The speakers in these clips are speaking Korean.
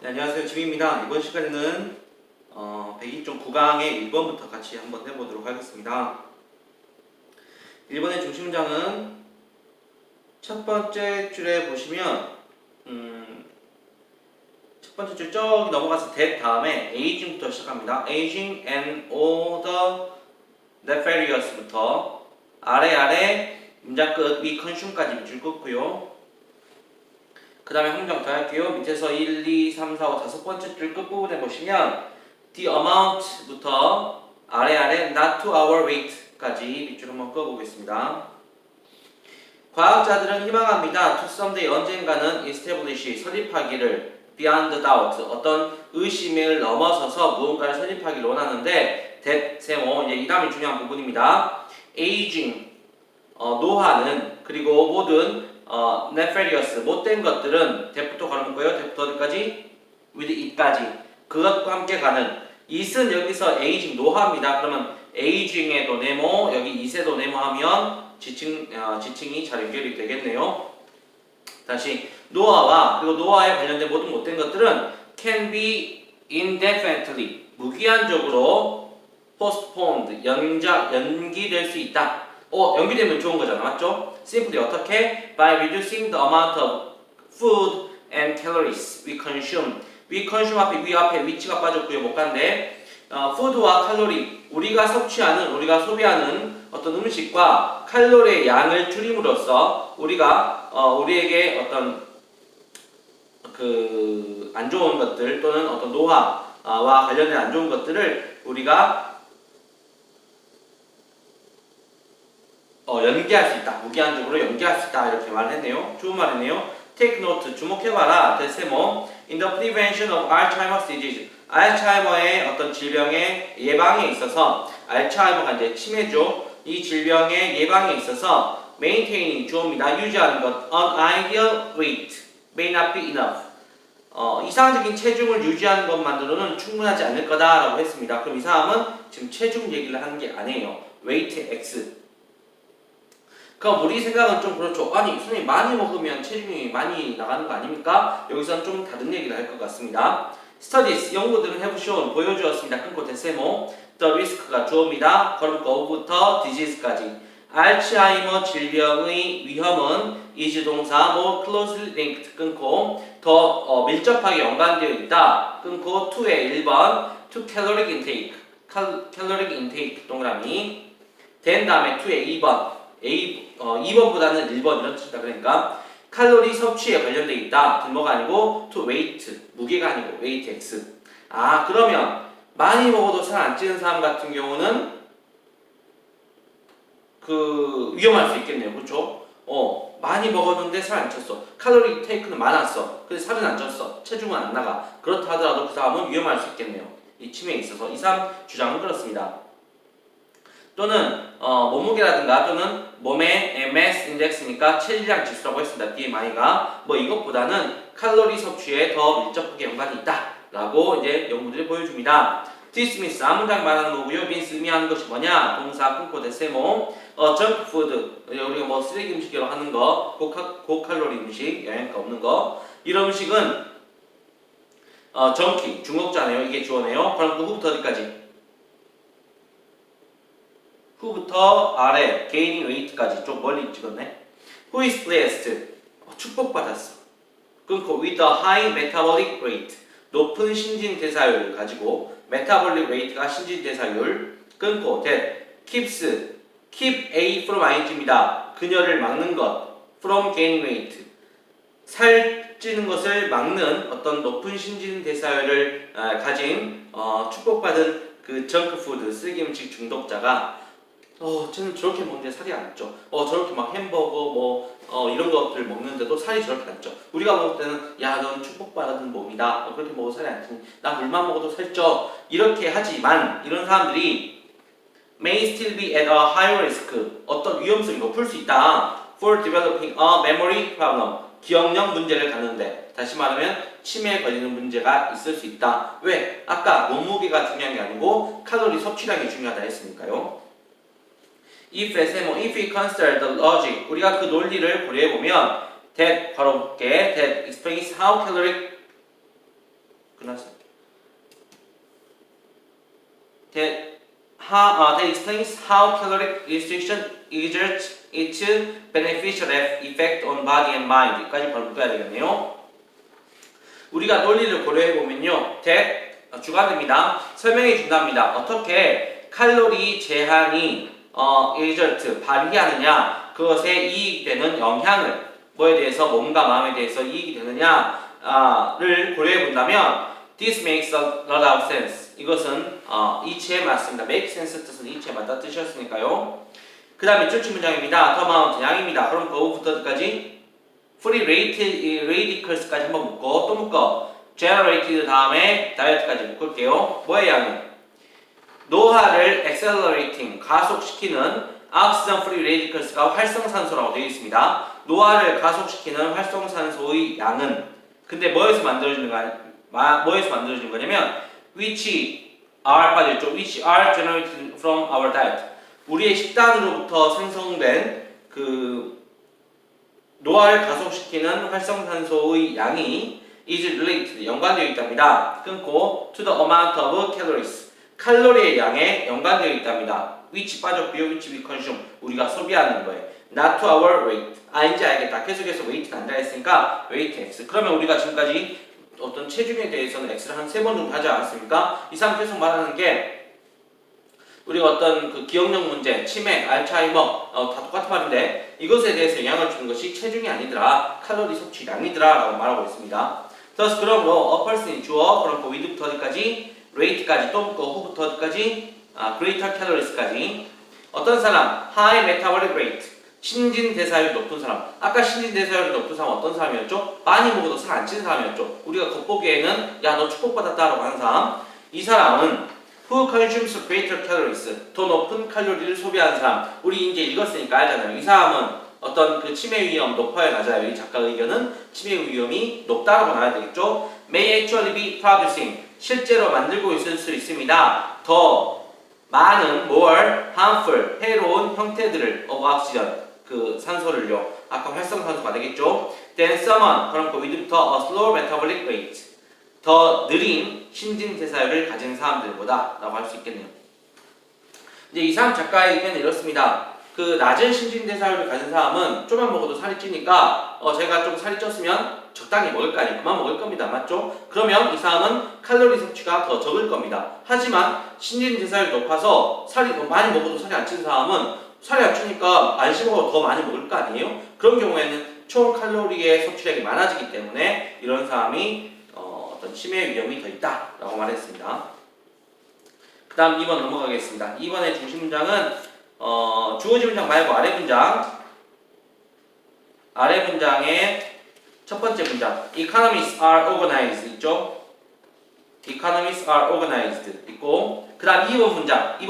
네, 안녕하세요. 지민입니다. 이번 시간에는 102종 9강의 1번부터 같이 한번 해보도록 하겠습니다. 1번의 중심문장은 첫 번째 줄에 보시면 첫 번째 줄 저기 넘어가서 that 다음에 aging부터 시작합니다. aging and all the nefarious부터 아래 문장 끝 we consume까지 밑줄 긋고요. 그 다음에 한 문장 더 할게요. 밑에서 1, 2, 3, 4, 5 다섯 번째 줄 끝부분에 보시면 the amount부터 아래 not to our weight까지 밑줄 한번 그어보겠습니다. 과학자들은 희망합니다. to someday 언젠가는 establish 설립하기를 beyond doubt 어떤 의심을 넘어서서 무언가를 설립하기를 원하는데 that 세모 이제 이 다음이 중요한 부분입니다. aging 노화는 그리고 모든 nefarious 못된 것들은 that부터 걸어놓고요. that부터 어디까지? with it까지 그것과 함께 가는 it은 여기서 aging 노화입니다. 그러면 aging에도 네모 여기 it에도 네모 하면 지칭이 잘 연결이 되겠네요. 다시 노화와 그리고 노화에 관련된 모든 못된 것들은 can be indefinitely 무기한적으로 postponed 연기될 수 있다. 연기되면 좋은 거잖아, 맞죠? Simply 어떻게? By reducing the amount of food and calories we consume. We consume 앞에 위 앞에 위치가 빠졌고요, 못 간데. food와 칼로리, 우리가 소비하는 어떤 음식과 칼로리의 양을 줄임으로써 우리가 우리에게 어떤 그 안 좋은 것들 또는 어떤 노화와 관련된 안 좋은 것들을 우리가 연기할 수 있다. 무기한적으로 연기할 수 있다. 이렇게 말했네요. 좋은 말이네요. Take note. 주목해봐라. 대세모. In the prevention of Alzheimer's disease. 알츠하이머의 어떤 질병의 예방에 있어서 알츠하이머가 이제 치매죠. 이 질병의 예방에 있어서 maintaining 주어입니다. 유지하는 것. An ideal weight may not be enough. 이상적인 체중을 유지하는 것만으로는 충분하지 않을 거다라고 했습니다. 그럼 이 사람은 지금 체중 얘기를 하는 게 아니에요. weight x. 그럼 우리 생각은 좀 그렇죠. 아니 선생님 많이 먹으면 체중이 많이 나가는 거 아닙니까? 여기서는 좀 다른 얘기를 할 것 같습니다. Studies 연구들은 have shown 보여주었습니다. 끊고 대세모 the risk가 주어입니다. 걸음거 of부터 disease까지 알츠하이머 질병의 위험은 is 동사 more closely linked 끊고 더 밀접하게 연관되어 있다. 끊고 to의 1번 to caloric intake caloric intake 동그라미 된 다음에 to의 2번 2번보다는 1번 이런 뜻이다. 그러니까 칼로리 섭취에 관련되어 있다. 뭐가 아니고 to weight 무게가 아니고 weight x. 그러면 많이 먹어도 살 안 찌는 사람 같은 경우는 위험할 수 있겠네요. 그렇죠? 많이 먹었는데 살 안 쪘어. 칼로리 테이크는 많았어. 근데 살은 안 쪘어. 체중은 안 나가. 그렇다 하더라도 그 사람은 위험할 수 있겠네요. 이 치매에 있어서 이 사람 주장은 그렇습니다. 또는 몸무게라든가 또는 몸의 mass index니까 체질량 지수라고 했습니다. BMI가 이것보다는 칼로리 섭취에 더 밀접하게 연관이 있다라고 이제 연구들이 보여줍니다. dismiss 문장 말하는 거고요. means 의미하는 것이 뭐냐? 동사 끊고 대세모 junk food 우리가 쓰레기 음식이라고 하는 거 고칼로리 음식 영양가 없는 거 이런 음식은 junky 중국자네요. 이게 주어네요. 그럼 그 후부터 어디까지? 후부터 아래 gaining weight까지 좀 멀리 찍었네. Who is blessed? 축복받았어. 끊고 with a high metabolic rate 높은 신진대사율을 가지고 metabolic rate가 신진대사율 끊고 that keep A from ing입니다. 그녀를 막는 것 from gaining weight 살찌는 것을 막는 어떤 높은 신진대사율을 가진 축복받은 그 정크푸드 쓰레기 음식 중독자가 쟤는 저렇게 먹는데 살이 안 쪄. 저렇게 막 햄버거 이런 것들 먹는데도 살이 저렇게 안 쪄. 우리가 먹을 때는 야, 넌 축복받은 몸이다. 그렇게 먹어도 살이 안 찌니. 나 물만 먹어도 살쪄. 이렇게 하지만 이런 사람들이 may still be at a high risk. 어떤 위험성이 높을 수 있다. for developing a memory problem. 기억력 문제를 갖는데 다시 말하면 치매에 걸리는 문제가 있을 수 있다. 왜? 아까 몸무게가 중요한 게 아니고 칼로리 섭취량이 중요하다 했으니까요. if we consider the logic 우리가 그 논리를 고려해보면 that 바로 볼게 that explains how caloric 끝났어요. That explains how caloric restriction exerts its beneficial effect on body and mind. 여기까지 바로 묶어야 되겠네요. 우리가 논리를 고려해 보면요, 주관입니다. 설명해 준답니다. 어떻게 칼로리 제한이 exert 발휘하느냐, 그것에 이익이 되는 영향을 뭐에 대해서 몸과 마음에 대해서 이익이 되느냐를 고려해 본다면 this makes a lot of sense. 이것은 이치에 맞습니다. make sense 뜻은 이치에 맞다 뜻이었으니까요. 그 다음에 쫄치 문장입니다. the amount 양입니다. 그럼 거부부터까지 free radicals까지 한번 묶고 또 묶어 generated 다음에 diet까지 묶을게요. 뭐의 양이? 노화를 accelerating 가속시키는 oxygen free radicals가 활성산소라고 되어 있습니다. 노화를 가속시키는 활성산소의 양은 근데 뭐에서 만들어지는 거냐면 which are 빠져있죠. which are generated from our diet. 우리의 식단으로부터 생성된 그 노화를 가속시키는 활성산소의 양이 is related 연관되어 있답니다. 끊고 to the amount of calories 칼로리의 양에 연관되어 있답니다. which 빠졌고요. which we consume 우리가 소비하는 거예요. not to our weight. 아닌지 알겠다. 계속해서 weight는 안 들어있으니까 weight x. 그러면 우리가 지금까지 어떤 체중에 대해서는 x를 한 3번 정도 하지 않았습니까? 이 사람 계속 말하는 게 우리가 어떤 그 기억력 문제, 치매, 알츠하이머 다 똑같은 말인데 이것에 대해서 영향을 주는 것이 체중이 아니더라. 칼로리 섭취량이더라 라고 말하고 있습니다. thus 그러므로 a person이 주어 그럼 with부터 어디까지 rate까지 또 묶고 who부터 어디까지 greater calories까지 어떤 사람 high metabolic rate 신진대사율이 높은 사람. 아까 신진대사율이 높은 사람 어떤 사람이었죠? 많이 먹어도 살 안 찌는 사람이었죠. 우리가 겉보기에는 야 너 축복받았다라고 하는 사람. 이 사람은 who consumes greater calories 더 높은 칼로리를 소비하는 사람. 우리 이제 읽었으니까 알잖아요. 이 사람은 어떤 그 치매 위험 높아요, 낮아요? 이 작가 의견은 치매 위험이 높다라고 나와야 되겠죠. may actually be producing 실제로 만들고 있을 수 있습니다. 더 많은 more harmful 해로운 형태들을 of oxygen 그 산소를요. 아까 활성산소가 되겠죠. then someone 그럼 그 위부터 a slow metabolic rate 더 느린 신진대사율을 가진 사람들보다 라고 할 수 있겠네요. 이제 이 사람 작가의 의견은 이렇습니다. 그 낮은 신진대사율을 가진 사람은 좀만 먹어도 살이 찌니까 제가 좀 살이 쪘으면 적당히 먹을 거 아니에요. 그만 먹을 겁니다. 맞죠? 그러면 이 사람은 칼로리 섭취가 더 적을 겁니다. 하지만 신진대사율이 높아서 살이 많이 먹어도 살이 안 찌는 사람은 살이 안 찌니까 안심 먹어도 더 많이 먹을 거 아니에요? 그런 경우에는 총 칼로리의 섭취량이 많아지기 때문에 이런 사람이 어떤 치매 위험이 더 있다라고 말했습니다. 그 다음 2번 넘어가겠습니다. 2번의 중심 문장은 주어진 문장 말고 아래 문장의 첫 번째 문장 Economies are organized 있죠? Economies are organized 있고 그 다음 2번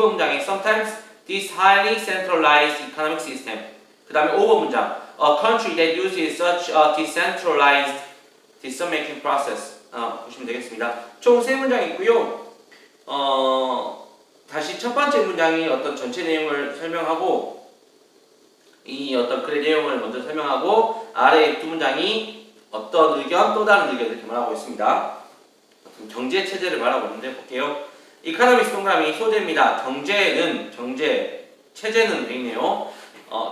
문장에 Sometimes this highly centralized economic system 그 다음에 5번 문장 A country that uses such a decentralized decision-making process 보시면 되겠습니다. 총 3문장이 있고요. 다시 첫 번째 문장이 어떤 전체 내용을 설명하고 이 어떤 글의 내용을 먼저 설명하고 아래 두 문장이 어떤 의견 또 다른 의견을 이렇게 말하고 있습니다. 경제 체제를 말하고 있는데 볼게요. 이카노미스 동그라미 소재입니다. 체제는 돼 있네요.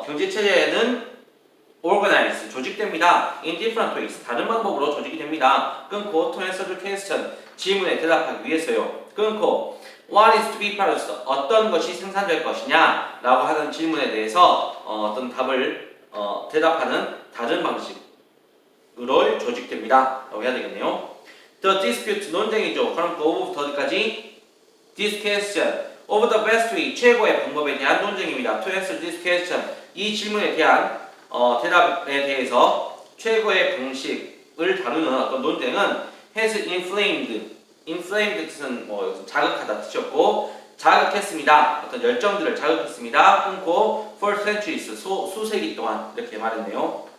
경제 체제는 organize 조직됩니다. in different ways 다른 방법으로 조직이 됩니다. 끊고 to answer the question 질문에 대답하기 위해서요. 끊고 what is to be produced 어떤 것이 생산될 것이냐 라고 하는 질문에 대해서 어떤 답을 대답하는 다른 방식으로 조직됩니다 라고 해야 되겠네요. the dispute 논쟁이죠. 그럼 그 over부터 어디까지? this question of the best way 최고의 방법에 대한 논쟁입니다. to answer this question 이 질문에 대한 대답에 대해서 최고의 방식을 다루는 어떤 논쟁은 has inflamed 뜻은 자극하다 뜻이었고 자극했습니다. 어떤 열정들을 자극했습니다. 끊고 for centuries 수세기 동안 이렇게 말했네요.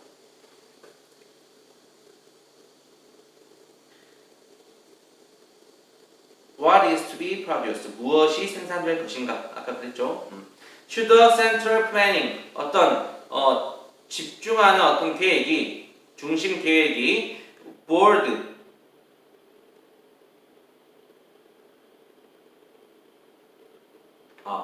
What is to be produced? 무엇이 생산될 것인가? 아까 그랬죠. Should the central planning 어떤 집중하는 어떤 계획이 중심 계획이 board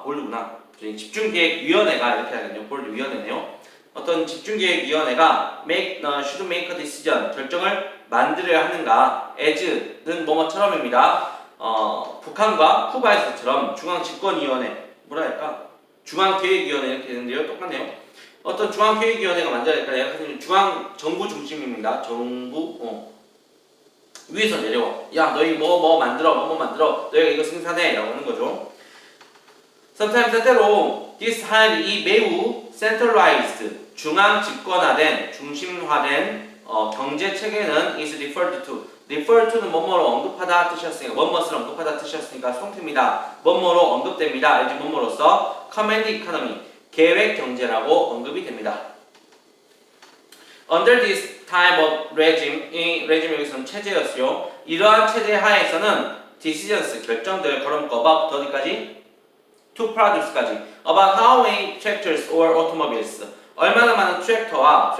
보르구나. 집중기획위원회가 이렇게 하겠네요. 보르위원회네요. 어떤 집중기획위원회가 should make a decision 결정을 만들어야 하는가 as는 뭐뭐처럼입니다. 북한과 쿠바에서처럼 중앙집권위원회 뭐라 할까? 중앙계획위원회 이렇게 되는데요. 똑같네요. 어떤 중앙계획위원회가 만들어야 할까? 중앙 정부 중심입니다. 정부 위에서 내려와. 야 너희 뭐 만들어 너희가 이거 생산해 라고 하는 거죠. sometimes 때로 this 이 매우 centralized 중앙 집권화된 중심화된 경제 체계는 is referred to는 뭐뭐로 언급하다 뜻이었으니까 뭐뭐를 언급하다 뜻이었으니까 송태입니다. 뭐뭐로 언급됩니다. 알지 뭐뭐로서 command economy 계획 경제라고 언급이 됩니다. Under this type of regime 이 regime 여기서는 체제였어요. 이러한 체제 하에서는 decisions 결정들 걸음거 about 어디까지? to produce까지 about how many tractors or automobiles 얼마나 많은 트랙터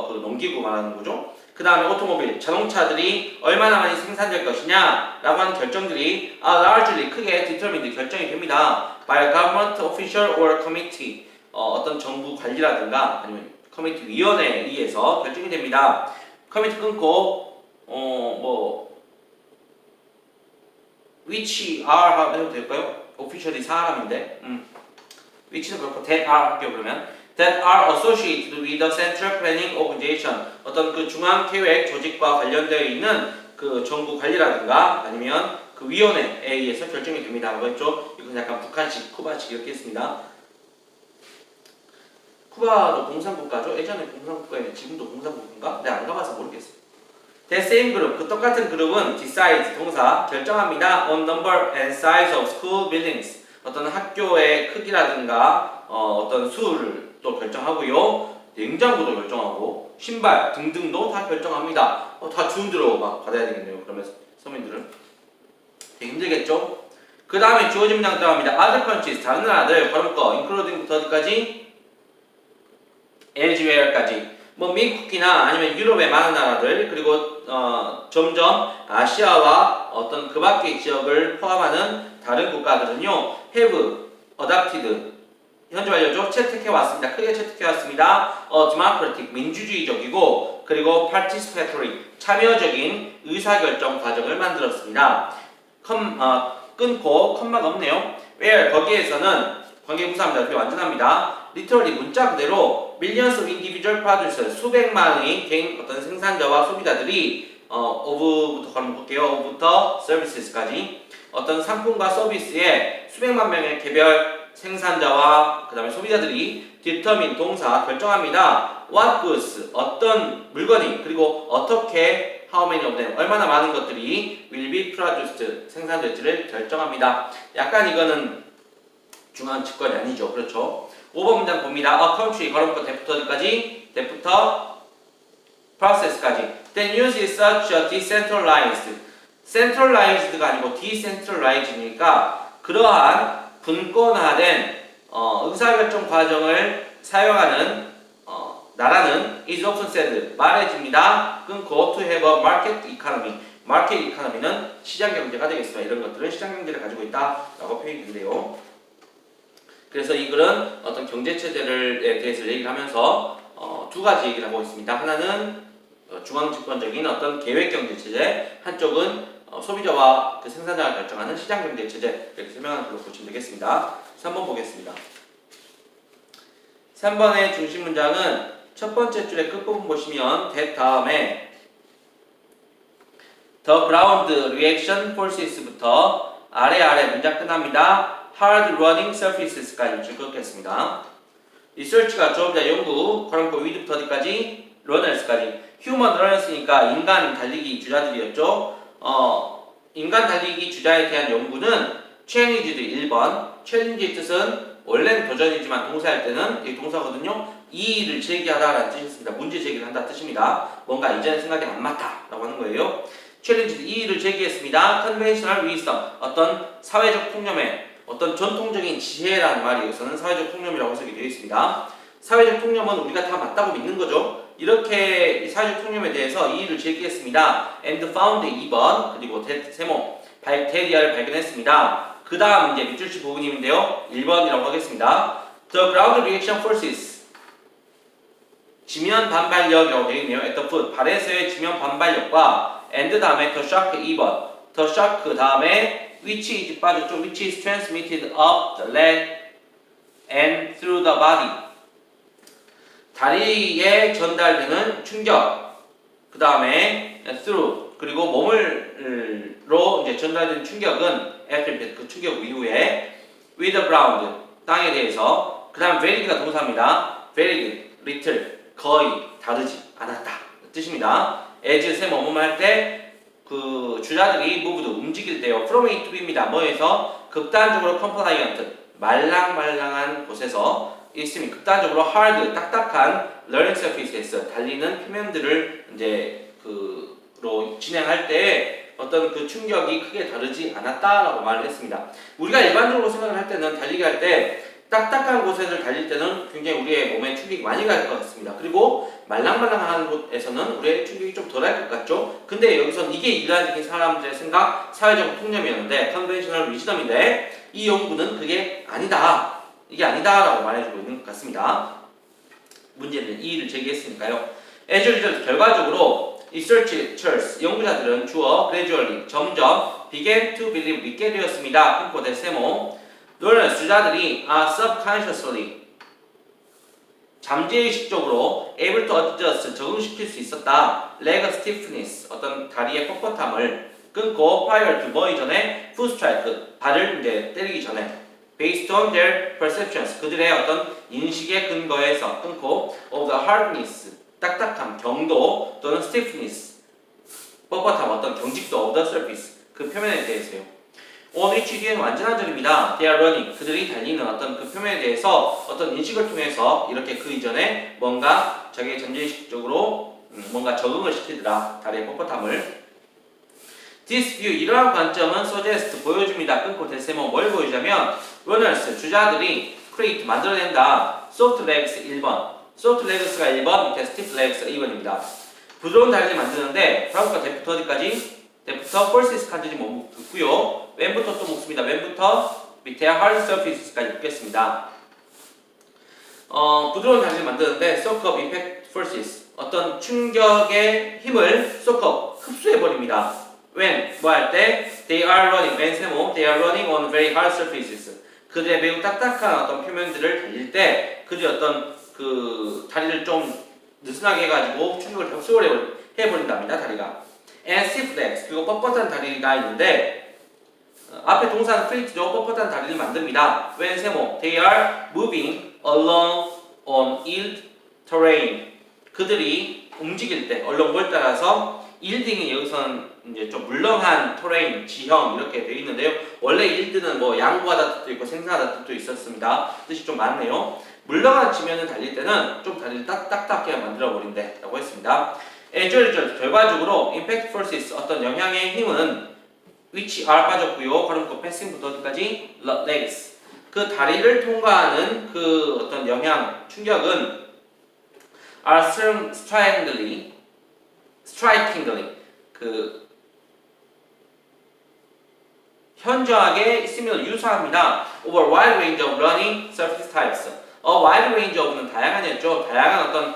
그 농기구 말하는 거죠. 그 다음에 오토모빌 자동차들이 얼마나 많이 생산될 것이냐 라고 하는 결정들이 largely 크게 determined 결정이 됩니다. by a government official or committee 어떤 정부 관리라든가 아니면 커미티 위원회에 의해서 결정이 됩니다. 커미티 끊고 which are 해도 될까요? officially 사람인데 which는 그렇고 that are 할게요. 그러면 that are associated with the central planning organization 어떤 그 중앙 계획 조직과 관련되어 있는 그 정부 관리라든가 아니면 그 위원회에 의해서 결정이 됩니다. 라고 했죠. 이건 약간 북한식, 쿠바식 이렇게 했습니다. 쿠바도 공산국가죠? 예전에 공산국가인데 지금도 공산국가인가? 내가 안 가봐서 모르겠어요. The same group, 그 똑같은 그룹은 decides, 동사, 결정합니다. on number and size of school buildings 어떤 학교의 크기라든가 어떤 수를 또 결정하고요. 냉장고도 결정하고 신발 등등도 다 결정합니다. 다 주문대로 막 받아야 되겠네요. 그러면 서민들은 되게 힘들겠죠? 그 다음에 주어진 문장 들어갑니다. Other countries, 다른 나라들, 걸음거, including부터 어디까지? elsewhere까지 미국이나 아니면 유럽의 많은 나라들 그리고 점점 아시아와 어떤 그 밖의 지역을 포함하는 다른 국가들은요 have adopted 현재 완료죠 채택해 왔습니다. 크게 채택해 왔습니다. democratic 민주주의적이고 그리고 participatory 참여적인 의사결정 과정을 만들었습니다. 끊고 컴마가 없네요. where 거기에서는 관계부사입니다. 그게 완전합니다. literally 문자 그대로 millions of individual producers 수백만의 개인 어떤 생산자와 소비자들이 of부터 가면 볼게요. of부터 services까지 어떤 상품과 서비스에 수백만 명의 개별 생산자와 그 다음에 소비자들이 determine 동사 결정합니다. what goods 어떤 물건이 그리고 어떻게 how many of them 얼마나 많은 것들이 will be produced 생산될지를 결정합니다. 약간 이거는 중앙 집권이 아니죠. 그렇죠. 5번 문장 봅니다. A country 걸음거 대부터 어디까지? 대부터 process까지. Then uses such a centralized가 아니고 decentralized니까 그러한 분권화된 의사결정 과정을 사용하는 나라는 is often said 말해집니다. 끊고 to have a market economy. market economy는 시장 경제가 되겠습니다. 이런 것들은 시장 경제를 가지고 있다라고 표현이 되는데요. 그래서 이 글은 어떤 경제체제에 대해서 얘기를 하면서 두 가지 얘기를 하고 있습니다. 하나는 중앙집권적인 어떤 계획경제체제, 한쪽은 소비자와 그 생산자가 결정하는 시장경제체제 이렇게 설명하는 걸로 보시면 되겠습니다. 3번 보겠습니다. 3번의 중심 문장은 첫 번째 줄의 끝부분 보시면 that 다음에 the ground reaction forces부터 아래 문장 끝납니다. hard running surfaces까지 쭉 끊겠습니다. 리서치가 조금 더 연구, 걸음거 with부터 어디까지? runners까지. human runners니까 인간 달리기 주자들이었죠. 인간 달리기 주자에 대한 연구는 challenged 1번. challenge의 뜻은 원래는 도전이지만 동사할 때는 이 동사거든요. 이의를 제기하다라는 뜻이었습니다. 문제 제기를 한다 뜻입니다. 뭔가 이전의 생각이 안 맞다라고 하는 거예요. challenged 이의를 제기했습니다. conventional wisdom 어떤 사회적 통념에 어떤 전통적인 지혜라는 말이 여기서는 사회적 통념이라고 해석이 되어 있습니다. 사회적 통념은 우리가 다 맞다고 믿는 거죠. 이렇게 사회적 통념에 대해서 이의를 제기했습니다. and found 2번 그리고 세모 데리아를 발견했습니다. 그 다음 이제 밑줄 칠 부분인데요. 1번이라고 하겠습니다. The ground reaction forces. 지면 반발력이라고 되어 있네요. at the foot. 발에서의 지면 반발력과 and 다음에 the shock 2번. the shock 다음에 which is 빠졌죠. which is transmitted up the leg and through the body. 다리에 전달되는 충격. 그 다음에 through 그리고 몸으로 이제 전달되는 충격은 after 그 충격 이후에 with the ground 땅에 대해서. 그 다음 varied가 동사입니다. varied, little 거의 다르지 않았다 뜻입니다. as 세 뭐뭐 할 때 그 주자들이 moved 움직일 때요. from A to B입니다. 뭐에서 극단적으로 compliant 말랑말랑한 곳에서 있으면 극단적으로 hard 딱딱한 learning surface에서 달리는 표면들을 이제 그로 진행할 때 어떤 그 충격이 크게 다르지 않았다라고 말을 했습니다. 우리가 일반적으로 생각을 할 때는 달리기 할 때 딱딱한 곳에서 달릴 때는 굉장히 우리의 몸에 충격이 많이 갈 것 같습니다. 그리고 말랑말랑한 곳에서는 우리의 충격이 좀 덜할 것 같죠? 근데 여기서는 이게 일반적인 사람들의 생각, 사회적 통념이었는데 컨벤셔널 위즈덤인데 이 연구는 그게 아니다. 이게 아니다라고 말해주고 있는 것 같습니다. 문제는 이의를 제기했으니까요. as a result, 결과적으로 researchers, 연구자들은 주어 gradually, 점점 began to believe, 믿게 되었습니다. 끊고 대세모 너는 주자들이 subconsciously 잠재의식적으로 able to adjust 적응시킬 수 있었다. leg stiffness 어떤 다리의 뻣뻣함을 끊고 prior to 뭐 이전에 foot strike 발을 이제 때리기 전에 based on their perceptions 그들의 어떤 인식의 근거에서 끊고 of the hardness 딱딱함 경도 또는 stiffness 뻣뻣함 어떤 경직도 of the surface 그 표면에 대해서요. on which 뒤에는 완전한 절입니다. They are running. 그들이 달리는 어떤 그 표면에 대해서 어떤 인식을 통해서 이렇게 그 이전에 뭔가 자기의 잠재의식적으로 뭔가 적응을 시키더라. 다리의 뻣뻣함을. This view, 이러한 관점은 suggest, 보여줍니다. 끊고 대세모 뭘 보여주냐면 runners, 주자들이 create, 만들어낸다. soft legs 1번. soft legs가 1번, 밑에 stiff legs 2번입니다. 부드러운 다리를 만드는데 프랑스가 대부터 어디까지? 대부터 forces까지 못 듣고요. 왼부터 또 먹습니다. 왼부터 밑에 hard surfaces까지 묶겠습니다. 부드러운 다리를 만드는데 soak up impact forces 어떤 충격의 힘을 soak up 흡수해버립니다. when 뭐 할 때 they are running when 세모 they are running on very hard surfaces 그들의 매우 딱딱한 어떤 표면들을 달릴 때 그들이 어떤 그 다리를 좀 느슨하게 해가지고 충격을 흡수를 해버린답니다. 다리가 and stiff legs 그리고 뻣뻣한 다리가 있는데 앞에 동사는 create죠. 뻣뻣한 다리를 만듭니다. when 세모 they are moving along on yield terrain 그들이 움직일 때 along 뭘 따라서 yielding이 여기서는 이제 좀 물렁한 terrain 지형 이렇게 되어 있는데요. 원래 yield는 뭐 양보하다 뜻도 있고 생산하다 뜻도 있었습니다. 뜻이 좀 많네요. 물렁한 지면을 달릴 때는 좀 다리를 딱딱하게 만들어 버린대 라고 했습니다. as a result 결과적으로 impact forces 어떤 영향의 힘은 which are 빠졌고요. 그럼 passing부터 어디까지? legs 그 다리를 통과하는 그 어떤 영향 충격은 are strikingly 그 현저하게 있으면 유사합니다. over a wide range of running surface types a wide range of는 다양한이었죠. 다양한 어떤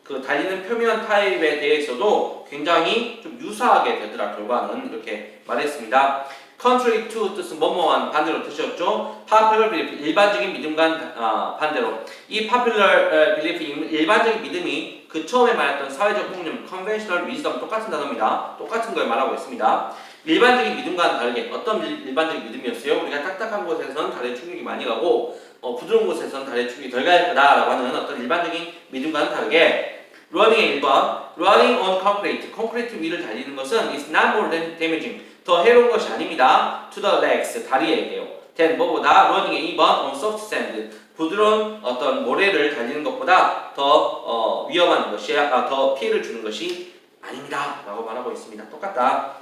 그 달리는 표면 타입에 대해서도 굉장히 좀 유사하게 되더라. 결과는 이렇게 말했습니다. contrary to 뜻은 뭐뭐한 반대로 뜻이었죠. popular belief 일반적인 믿음과 반대로 이 popular belief 일반적인 믿음이 그 처음에 말했던 사회적 통념 conventional wisdom 똑같은 단어입니다. 똑같은 걸 말하고 있습니다. 일반적인 믿음과는 다르게 어떤 일반적인 믿음이었어요? 우리가 딱딱한 곳에서는 다리에 충격이 많이 가고 부드러운 곳에서는 다리에 충격이 덜 갈 거다라고 하는 어떤 일반적인 믿음과는 다르게 running의 1번 running on concrete 콘크리트 위를 달리는 것은 is not more than damaging 더 해로운 것이 아닙니다. to the legs 다리에게요. then 뭐보다 running의 2번 on soft sand 부드러운 어떤 모래를 달리는 것보다 더 위험한 것이 더 피해를 주는 것이 아닙니다 라고 말하고 있습니다. 똑같다.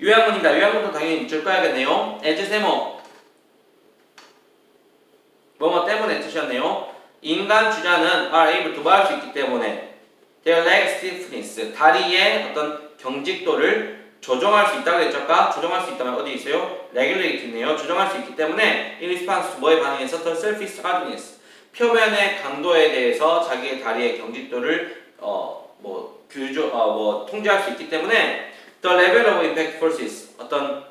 요약문입니다. 요약문도 당연히 밑줄 꺼야겠네요. as 세모 뭐뭐 때문에 뜻이었네요. 인간 주자는 are able 도발할 수 있기 때문에 their leg stiffness 다리의 어떤 경직도를 조정할 수 있다고 했죠. 아까 조정할 수 있다면 어디 있어요? regulate 있네요. 조정할 수 있기 때문에 in response to 뭐에 반응해서 the surface hardness 표면의 강도에 대해서 자기의 다리의 경직도를 통제할 수 있기 때문에 the level of impact forces 어떤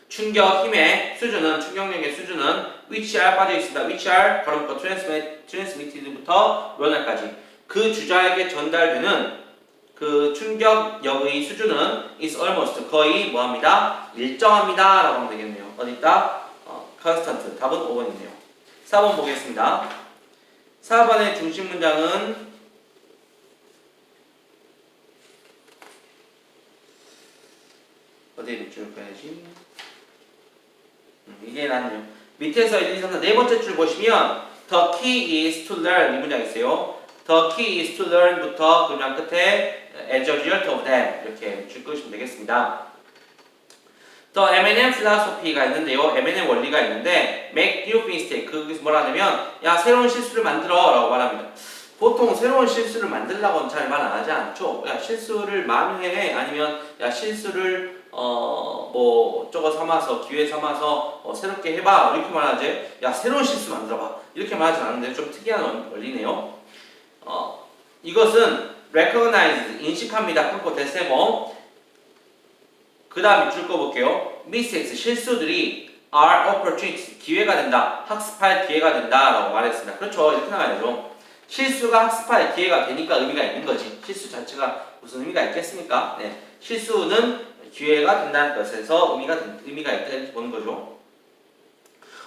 충격 힘의 수준은 충격력의 수준은 which are 빠져 있습니다. which are 바로부터 transmitted부터 runner까지 그 주자에게 전달되는 그 충격력의 수준은 is almost 거의 뭐합니다? 일정합니다 라고 하면 되겠네요. 어디 있다? constant 답은 5번이네요. 4번 보겠습니다. 4번의 중심 문장은 어디에 밑줄 까야지? 이게 낫네요. 밑에서 1, 2, 3, 4 네 번째 줄 보시면 the key is to learn 이 문장 있어요. The key is to learn부터 그 문장 끝에 as a result of that 이렇게 줄 끄시면 되겠습니다. The M&M philosophy가 있는데요. M&M 원리가 있는데 make new mistake 그것이 뭐라 하냐면 야 새로운 실수를 만들어 라고 말합니다. 보통 새로운 실수를 만들라고는 잘 말 안 하지 않죠. 야 실수를 만회해 아니면 야 실수를 저거 삼아서 기회 삼아서 새롭게 해봐 이렇게 말하지. 야 새로운 실수 만들어봐 이렇게 말하지 않는데 좀 특이한 원리네요. 이것은 recognize 인식합니다. 끊고 대세모 그 다음 밑줄 꺼볼게요. mistakes 실수들이 are opportunities 기회가 된다. 학습할 기회가 된다 라고 말했습니다. 그렇죠. 이렇게 나가야죠. 실수가 학습할 기회가 되니까 의미가 있는 거지. 실수 자체가 무슨 의미가 있겠습니까? 네. 실수는 기회가 된다는 것에서 의미가 있다 이렇게 보는 거죠.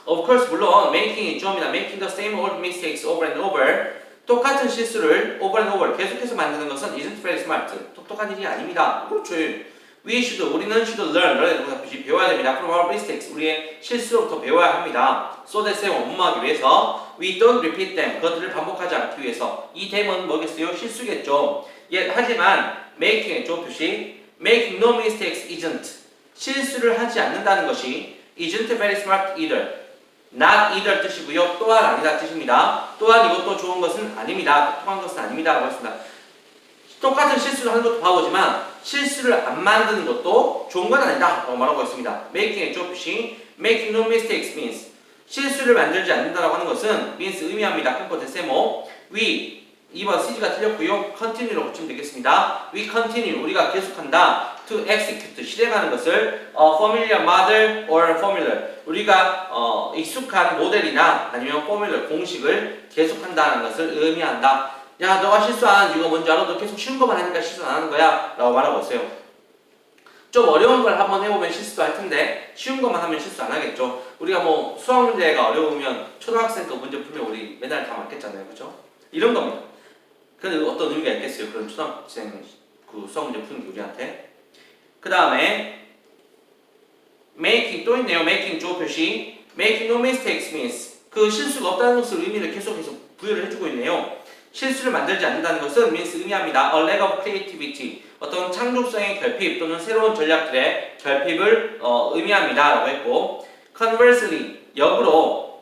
Of course 물론 making이 주어입니다. making the same old mistakes over and over 똑같은 실수를 over and over 계속해서 만드는 것은 isn't very smart 똑똑한 일이 아닙니다. 그렇죠. 우리는 should learn 배워야 됩니다. from our mistakes 우리의 실수로부터 배워야 합니다. so that 원문하기 위해서 we don't repeat them 그것들을 반복하지 않기 위해서 이 them은 뭐겠어요? 실수겠죠. 하지만 making의 주어 표시 making no mistakes isn't 실수를 하지 않는다는 것이 isn't very smart either not either 뜻이고요. 또한 아니다 뜻입니다. 또한 이것도 좋은 것은 아닙니다. 똑똑한 것은 아닙니다 라고 했습니다. 똑같은 실수를 하는 것도 바보지만 실수를 안 만드는 것도 좋은 건 아니다 라고 말하고 있습니다. making의 주어 표시 making no mistakes means 실수를 만들지 않는다라고 하는 것은 means 의미합니다. 끊고 대세모 we 2번 CG가 틀렸고요. continue로 붙이면 되겠습니다. we continue 우리가 계속한다. to execute 실행하는 것을 familiar model or formula 우리가 익숙한 모델이나 아니면 포뮬러 공식을 계속한다는 것을 의미한다. 야 너가 실수 안 하는 이유가 뭔지 알아? 너 계속 쉬운 것만 하니까 실수 안 하는 거야 라고 말하고 있어요. 좀 어려운 걸 한번 해보면 실수도 할 텐데 쉬운 것만 하면 실수 안 하겠죠. 우리가 뭐 수학 문제가 어려우면 초등학생 거 문제 풀면 우리 맨날 다 맞겠잖아요. 그죠? 이런 겁니다. 근데 어떤 의미가 있겠어요? 그런 초등학생 그 수학 문제 푸는 게 우리한테. 그 다음에 making 또 있네요. making 주어 표시 making no mistakes means 그 실수가 없다는 것을 의미를 계속해서 부여를 해주고 있네요. 실수를 만들지 않는다는 것은 means 의미합니다. A lack of creativity 어떤 창조성의 결핍 또는 새로운 전략들의 결핍을 의미합니다 라고 했고 conversely 역으로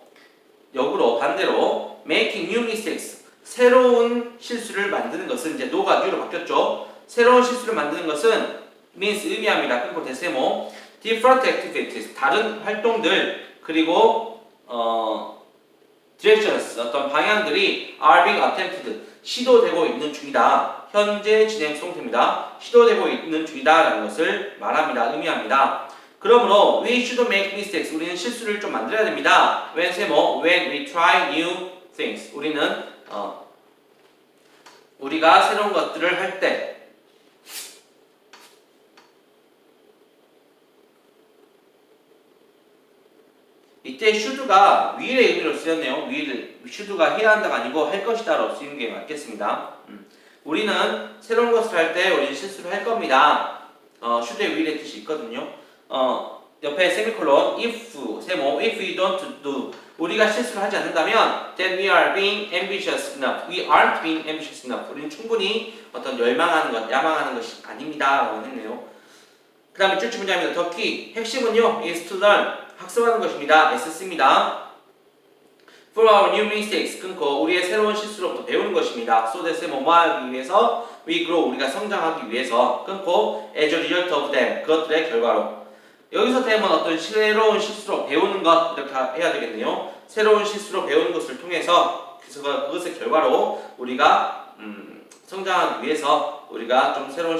반대로 making new mistakes 새로운 실수를 만드는 것은 이제 no가 new로 바뀌었죠. 새로운 실수를 만드는 것은 means 의미합니다. 그리고 대세모 different activities 다른 활동들 그리고 directions 어떤 방향들이 are being attempted 시도되고 있는 중이다. 현재 진행 수동태입니다. 시도되고 있는 중이다 라는 것을 말합니다. 의미합니다. 그러므로 we should make mistakes 우리는 실수를 좀 만들어야 됩니다. when we try new things 우리가 새로운 것들을 할 때 이때 should가 will의 의미로 쓰였네요. should가 해야 한다가 아니고 할 것이다로 쓰이는 게 맞겠습니다. 우리는 새로운 것을 할 때 우리는 실수를 할 겁니다. should의 will의 뜻이 있거든요. 옆에 세미콜론 if we don't do 우리가 실수를 하지 않는다면 then we are being ambitious enough. we aren't being ambitious enough. 우리는 충분히 어떤 야망하는 것이 아닙니다. 라고 했네요. 그 다음에 쭈쭈 문장입니다. The key 핵심은요 is to learn 학습하는 것입니다. SC입니다. For our new mistakes 끊고 우리의 새로운 실수로부터 배우는 것입니다. so that 뭐뭐 하기 위해서 we grow 우리가 성장하기 위해서 끊고 as a result of them 그것들의 결과로 여기서 them은 어떤 새로운 실수로 배우는 것 이렇게 해야 되겠네요. 새로운 실수로 배우는 것을 통해서 그것의 결과로 우리가 성장하기 위해서 우리가 좀 새로운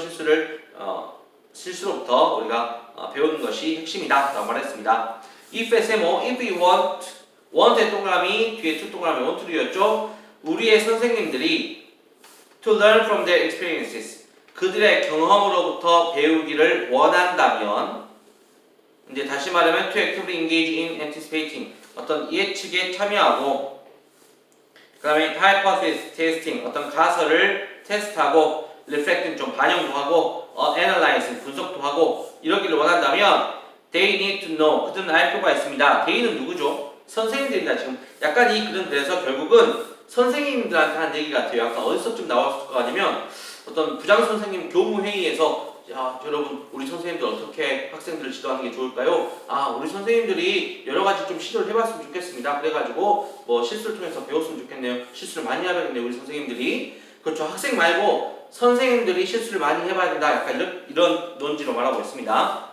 실수로부터 우리가 배우는 것이 핵심이다 라고 말했습니다. if 세모 if we want의 동그라미 뒤에 two 동그라미 want to였죠. 우리의 선생님들이 to learn from their experiences 그들의 경험으로부터 배우기를 원한다면 이제 다시 말하면 to actively engage in anticipating 어떤 예측에 참여하고 그 다음에 hypothesis testing 어떤 가설을 테스트하고 reflecting 좀 반영도 하고 analyze 분석도 하고 이러기를 원한다면 they need to know 그들은 알 필요가 있습니다. they는 누구죠? 선생님들입니다. 지금 약간 이 글은 그래서 결국은 선생님들한테 한 얘기 같아요. 약간 어디서쯤 나왔을 거 아니면 어떤 부장 선생님 교무회의에서 야 여러분 우리 선생님들 어떻게 학생들을 지도하는 게 좋을까요? 우리 선생님들이 여러 가지 좀 시도를 해봤으면 좋겠습니다. 그래가지고 뭐 실수를 통해서 배웠으면 좋겠네요. 실수를 많이 해야겠네요 우리 선생님들이. 그렇죠. 학생 말고 선생님들이 실수를 많이 해봐야 된다. 약간 이런 논지로 말하고 있습니다.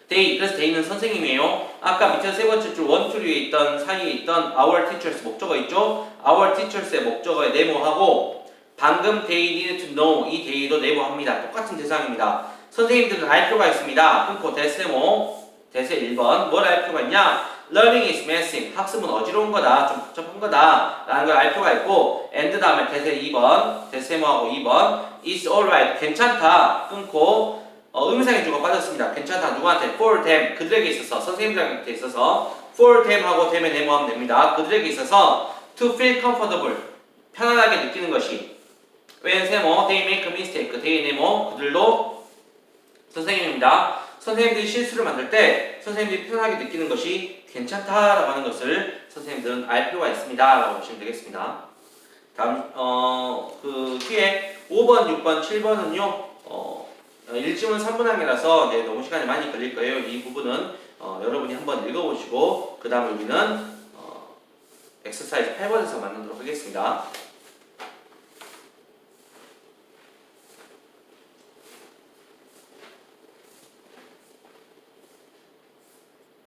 they 그래서 they는 선생님이에요. 아까 밑에 세 번째 줄 원투리에 있던 사이에 있던 our teachers 목적어 있죠. our teachers의 목적어에 네모하고 방금 they need to know 이 they도 네모합니다. 똑같은 대상입니다. 선생님들은 알 필요가 있습니다. 끊고 대세모 대세 1번 뭘 알 필요가 있냐? learning is messy 학습은 어지러운 거다 좀 복잡한 거다 라는 걸 알 필요가 있고 and 다음에 대세 2번 대세모하고 2번 is alright 괜찮다 끊고 의미상의 주어가 빠졌습니다. 괜찮다 누구한테? for them 그들에게 있어서 선생님들한테 있어서 for them 하고 them에 네모하면 됩니다. 그들에게 있어서 to feel comfortable 편안하게 느끼는 것이 when 세모 they make a mistake they 네모 그들도 선생님입니다. 선생님들이 실수를 만들 때 선생님들이 편하게 느끼는 것이 괜찮다라고 하는 것을 선생님들은 알 필요가 있습니다 라고 보시면 되겠습니다. 다음 그 뒤에 5번, 6번, 7번은요 일지문 3분항이라서 이제 너무 시간이 많이 걸릴 거예요. 이 부분은 여러분이 한번 읽어보시고 그 다음 여기는 엑서사이즈 8번에서 만나도록 하겠습니다.